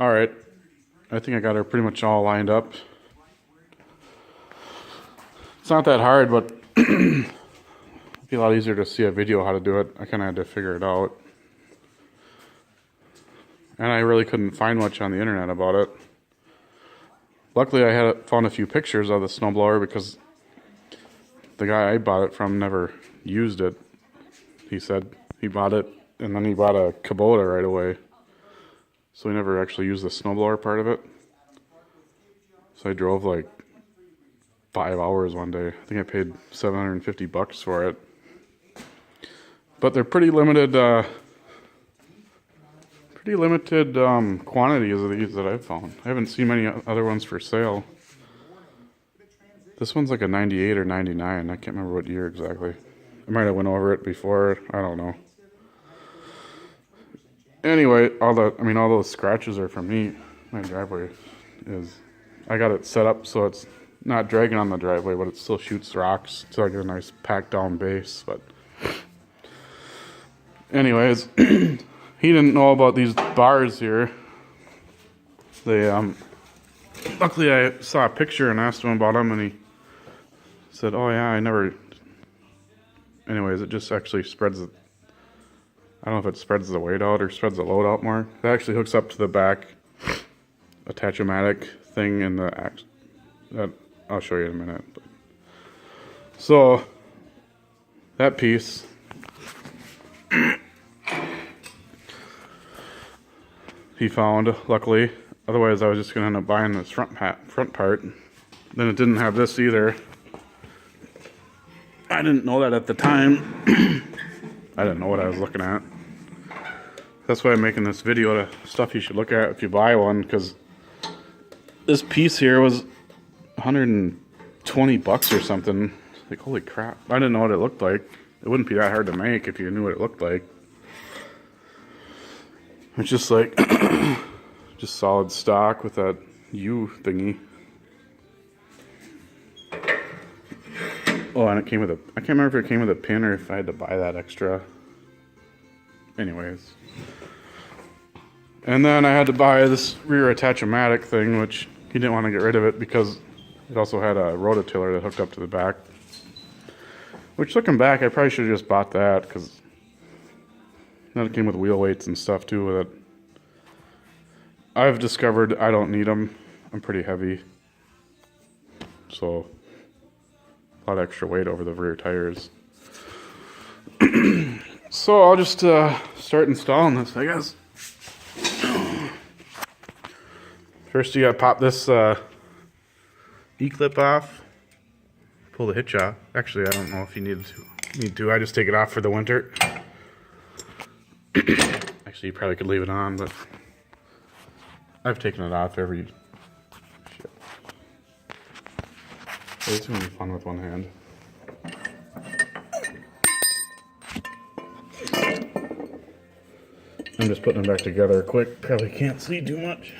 Alright, I think I got her pretty much all lined up. It's not that hard, but it'd be a lot easier to see a video how to do it. I kind of had to figure it out. And I really couldn't find much on the internet about it. Luckily, I had found a few pictures of the snowblower because the guy I bought it from never used it. He said he bought it and then he bought a Kubota right away. So he never actually used the snowblower part of it. So I drove like 5 hours one day. I think I paid $750 for it. But they're pretty limited quantities of these that I've found. I haven't seen many other ones for sale. This one's like a 98 or 99. I can't remember what year exactly. I might have went over it before. I don't know. Anyway, all those scratches are from me. My driveway is... I got it set up so it's not dragging on the driveway, but it still shoots rocks to like a nice packed down base. But anyways, he didn't know about these bars here. They luckily I saw a picture and asked him about them, and he said, "Oh yeah, I never." Anyways, it just actually spreads the... I don't know if it spreads the weight out or spreads the load out more. It actually hooks up to the back attach-o-matic thing in the that I'll show you in a minute. So that piece he found, luckily. Otherwise, I was just gonna end up buying this front part. Then it didn't have this either. I didn't know that at the time. I didn't know what I was looking at. That's why I'm making this video, to stuff you should look at if you buy one, because this piece here was $120 or something. Like, holy crap. I didn't know what it looked like. It wouldn't be that hard to make if you knew what it looked like. It's just like, just solid stock with that U thingy. Oh, and it came with a... I can't remember if it came with a pin or if I had to buy that extra. Anyways. And then I had to buy this rear attach-o-matic thing, which he didn't want to get rid of it because it also had a rototiller that hooked up to the back. Which, looking back, I probably should have just bought that, because then it came with wheel weights and stuff too with it. I've discovered I don't need them. I'm pretty heavy. So, a lot of extra weight over the rear tires. So I'll just start installing this, I guess. First you gotta pop this E-clip off. Pull the hitch off. Actually, I don't know if you need to. I just take it off for the winter. Actually, you probably could leave it on, but I've taken it off every... Shit. It's gonna be fun with one hand. I'm just putting them back together quick. Probably can't see too much.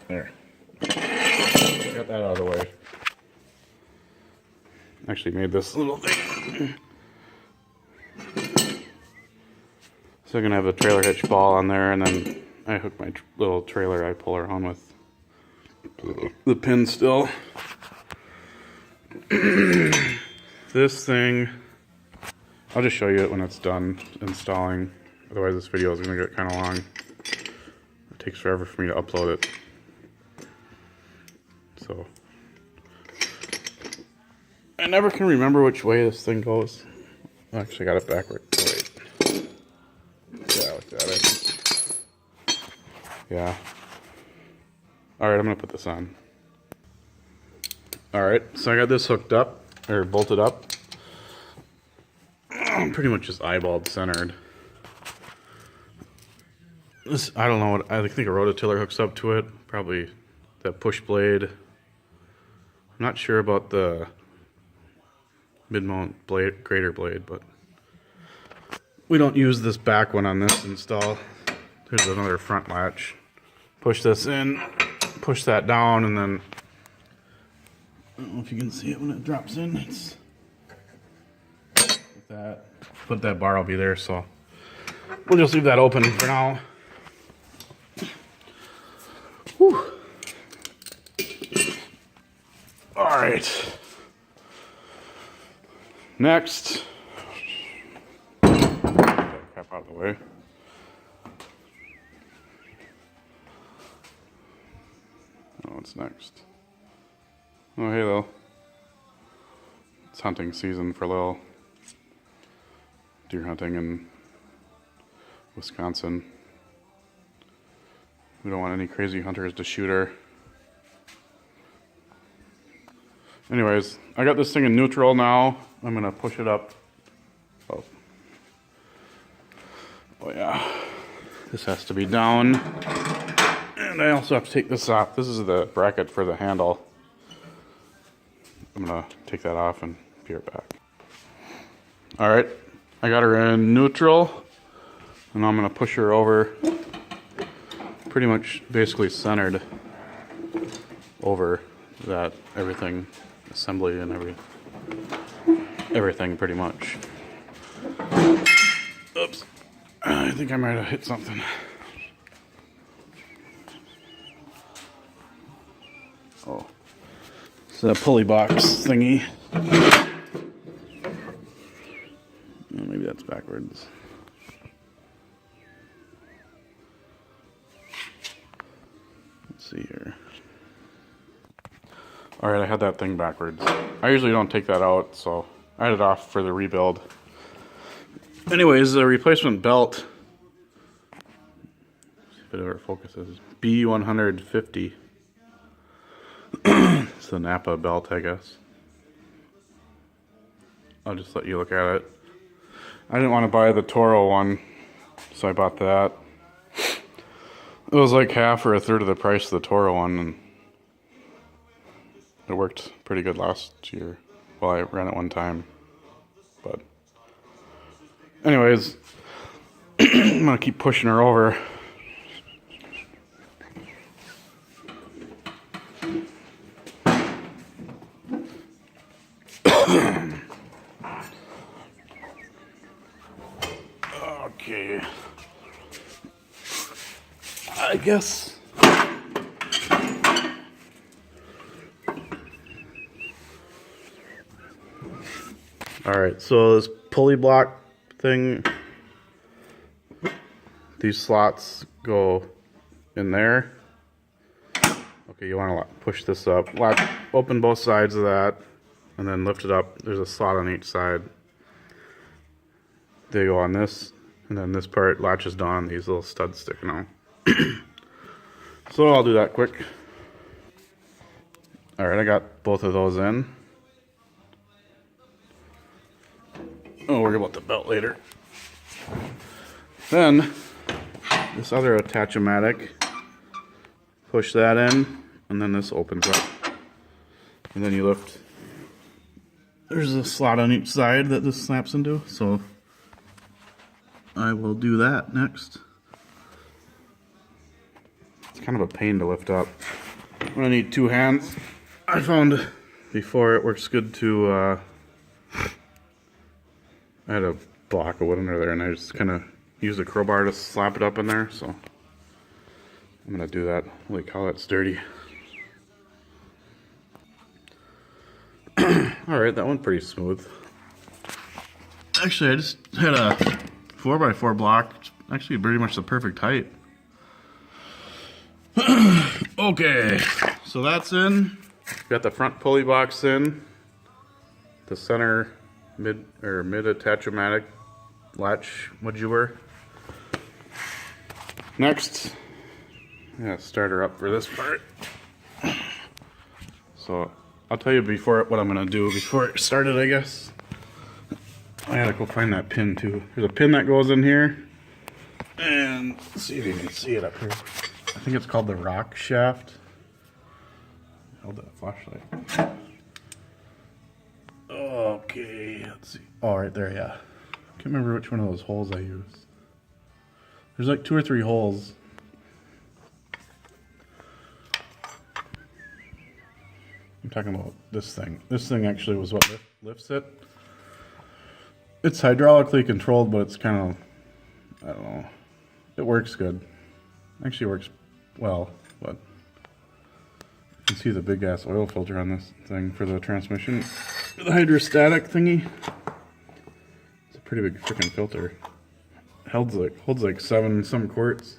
There. Got that out of the way. Actually made this little thing. So I'm going to have a trailer hitch ball on there, and then I hook my little trailer I pull around with the pin still. This thing, I'll just show you it when it's done installing. Otherwise this video is going to get kind of long. It takes forever for me to upload it. So I never can remember which way this thing goes. I actually got it backward. Oh, wait. Yeah, like that. Yeah. Alright, I'm going to put this on. Alright, so I got this hooked up, or bolted up. I'm pretty much just eyeballed centered. This, I don't know what, I think a rototiller hooks up to it. Probably that push blade. I'm not sure about the mid-mount blade, grater blade, but we don't use this back one on this install. There's another front latch. Push this in, push that down, and then I don't know if you can see it when it drops in. It's that. But that bar will be there, so we'll just leave that open for now. Whew. All right. Next. Get that crap out of the way. Oh, what's next? Oh, hey, Lil. It's hunting season for Lil. Deer hunting in Wisconsin. We don't want any crazy hunters to shoot her. Anyways, I got this thing in neutral now. I'm gonna push it up. Oh, oh yeah. This has to be down. And I also have to take this off. This is the bracket for the handle. I'm gonna take that off and be right back. All right, I got her in neutral. And I'm gonna push her over. Pretty much basically centered over that everything. Assembly and everything pretty much. Oops. I think I might have hit something. Oh. It's a pulley box thingy. Oh, maybe that's backwards. Let's see here. Alright, I had that thing backwards. I usually don't take that out, so I had it off for the rebuild. Anyways, the replacement belt, if it ever focuses, B150. It's the Napa belt, I guess. I'll just let you look at it. I didn't want to buy the Toro one, so I bought that. It was like half or a third of the price of the Toro one, and it worked pretty good last year. Well, I ran it one time, but anyways, I'm gonna keep pushing her over. Okay, I guess. Alright, so this pulley block thing, these slots go in there. Okay, you want to push this up, open both sides of that, and then lift it up. There's a slot on each side. They go on this, and then this part latches down on these little studs sticking out. So I'll do that quick. Alright, I got both of those in. I'll worry about the belt later. Then, this other attach-o-matic, push that in, and then this opens up. And then you lift. There's a slot on each side that this snaps into, so I will do that next. It's kind of a pain to lift up. I'm gonna need two hands. I found before it works good to I had a block of wood under there, and I just kind of used a crowbar to slap it up in there, so I'm going to do that. Holy cow, that's dirty. Alright, that went pretty smooth. Actually, I just had a 4x4 block. It's actually pretty much the perfect height. Okay, so that's in. Got the front pulley box in. The center mid attach-o-matic latch woodgewer. Next, yeah, start her up for this part. So I'll tell you what I'm gonna do before it started, I guess. I gotta go find that pin too. There's a pin that goes in here, and let's see if you can see it up here. I think it's called the rock shaft. Hold that flashlight. Okay, let's see. Oh, right there, yeah. Can't remember which one of those holes I used. There's like 2 or 3 holes. I'm talking about this thing. This thing actually was what lifts it. It's hydraulically controlled, but it's kind of, I don't know. It works good. Actually works well, but you can see the big ass oil filter on this thing for the transmission. The hydrostatic thingy. It's a pretty big freaking filter. Holds like 7 some quarts.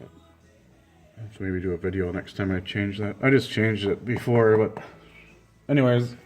I'll have to maybe do a video next time I change that. I just changed it before, but anyways,